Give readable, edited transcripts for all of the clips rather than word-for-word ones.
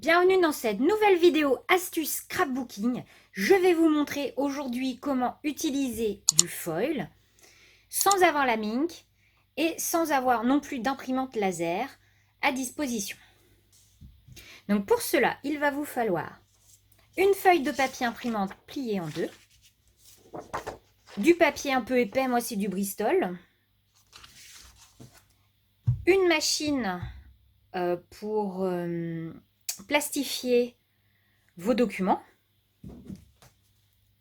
Bienvenue dans cette nouvelle vidéo astuce scrapbooking. Je vais vous montrer aujourd'hui comment utiliser du foil sans avoir la mink et sans avoir non plus d'imprimante laser à disposition. Donc pour cela, il va vous falloir une feuille de papier imprimante pliée en deux, du papier un peu épais, moi c'est du Bristol, une machine pour plastifier vos documents,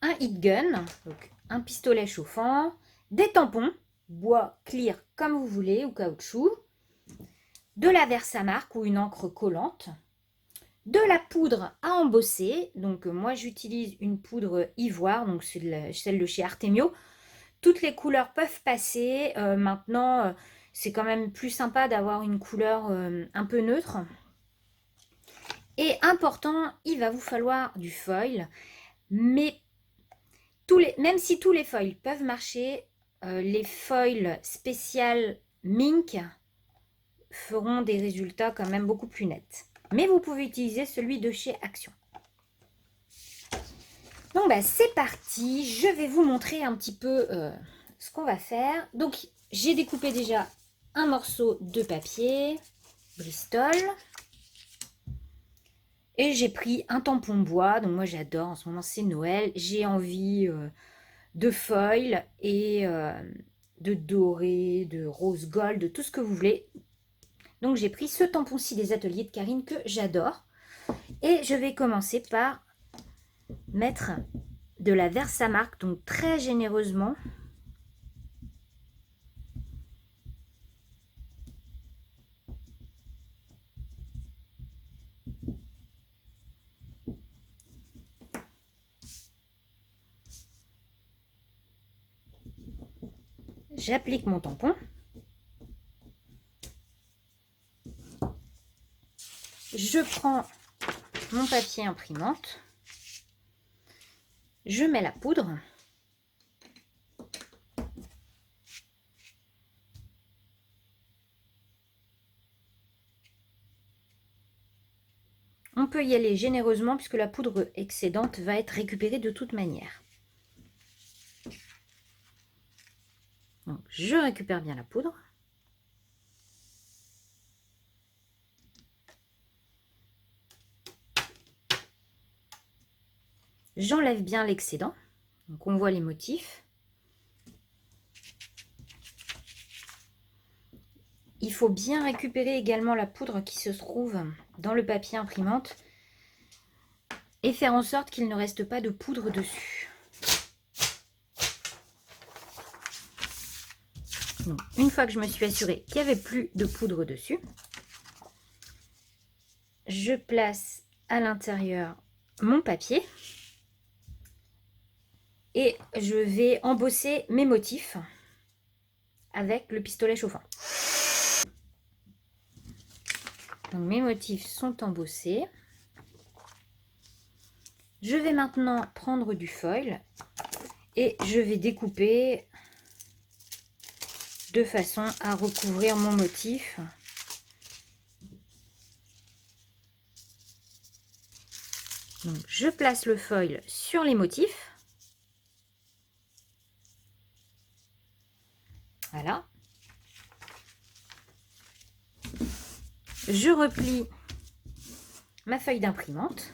un heat gun, donc un pistolet chauffant, des tampons, bois clear comme vous voulez ou caoutchouc, de la Versamark ou une encre collante, de la poudre à embosser, donc moi j'utilise une poudre ivoire, donc c'est celle de chez Artemio. Toutes les couleurs peuvent passer, maintenant c'est quand même plus sympa d'avoir une couleur un peu neutre. Et important, il va vous falloir du foil, mais même si tous les foils peuvent marcher, les foils spécial mink feront des résultats quand même beaucoup plus nets. Mais vous pouvez utiliser celui de chez Action. Donc c'est parti, je vais vous montrer un petit peu ce qu'on va faire. Donc j'ai découpé déjà un morceau de papier Bristol. Et j'ai pris un tampon bois, donc moi j'adore, en ce moment c'est Noël, j'ai envie de foil et de doré, de rose gold, de tout ce que vous voulez. Donc j'ai pris ce tampon-ci des ateliers de Karine que j'adore. Et je vais commencer par mettre de la Versamark, donc très généreusement. J'applique mon tampon. Je prends mon papier imprimante. Je mets la poudre. On peut y aller généreusement puisque la poudre excédente va être récupérée de toute manière. Donc, je récupère bien la poudre. J'enlève bien l'excédent. Donc on voit les motifs. Il faut bien récupérer également la poudre qui se trouve dans le papier imprimante et faire en sorte qu'il ne reste pas de poudre dessus. Donc, une fois que je me suis assurée qu'il n'y avait plus de poudre dessus, je place à l'intérieur mon papier et je vais embosser mes motifs avec le pistolet chauffant. Donc, mes motifs sont embossés. Je vais maintenant prendre du foil et je vais découper de façon à recouvrir mon motif. Donc, je place le foil sur les motifs. Voilà. Je replie ma feuille d'imprimante.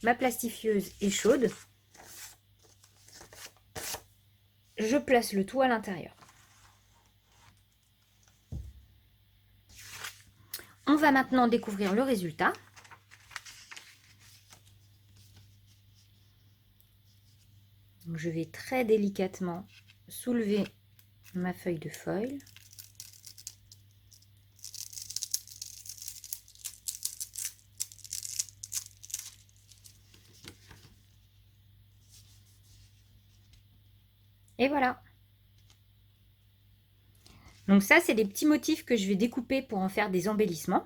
Ma plastifieuse est chaude. Je place le tout à l'intérieur. On va maintenant découvrir le résultat. Donc, je vais très délicatement soulever ma feuille de foil. Et voilà. Donc ça, c'est des petits motifs que je vais découper pour en faire des embellissements.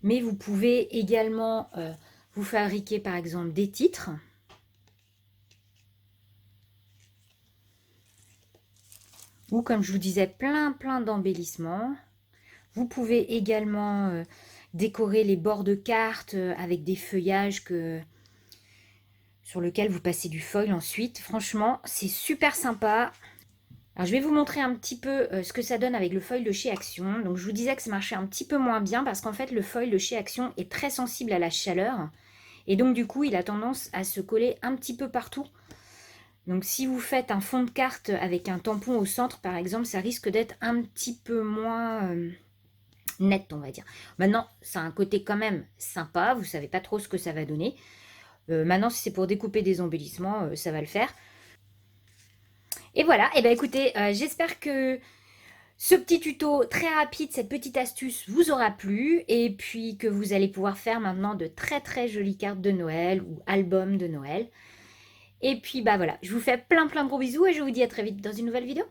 Mais vous pouvez également vous fabriquer par exemple des titres. Ou comme je vous disais, plein d'embellissements. Vous pouvez également décorer les bords de cartes avec des feuillages sur lesquels vous passez du foil ensuite. Franchement, c'est super sympa. Alors, je vais vous montrer un petit peu ce que ça donne avec le foil de chez Action. Donc, je vous disais que ça marchait un petit peu moins bien parce qu'en fait, le foil de chez Action est très sensible à la chaleur. Et donc, du coup, il a tendance à se coller un petit peu partout. Donc, si vous faites un fond de carte avec un tampon au centre, par exemple, ça risque d'être un petit peu moins net, on va dire. Maintenant, ça a un côté quand même sympa. Vous savez pas trop ce que ça va donner. Maintenant, si c'est pour découper des embellissements, ça va le faire. Et voilà, et bien écoutez, j'espère que ce petit tuto très rapide, cette petite astuce vous aura plu et puis que vous allez pouvoir faire maintenant de très très jolies cartes de Noël ou albums de Noël. Et puis bah voilà, je vous fais plein de gros bisous et je vous dis à très vite dans une nouvelle vidéo.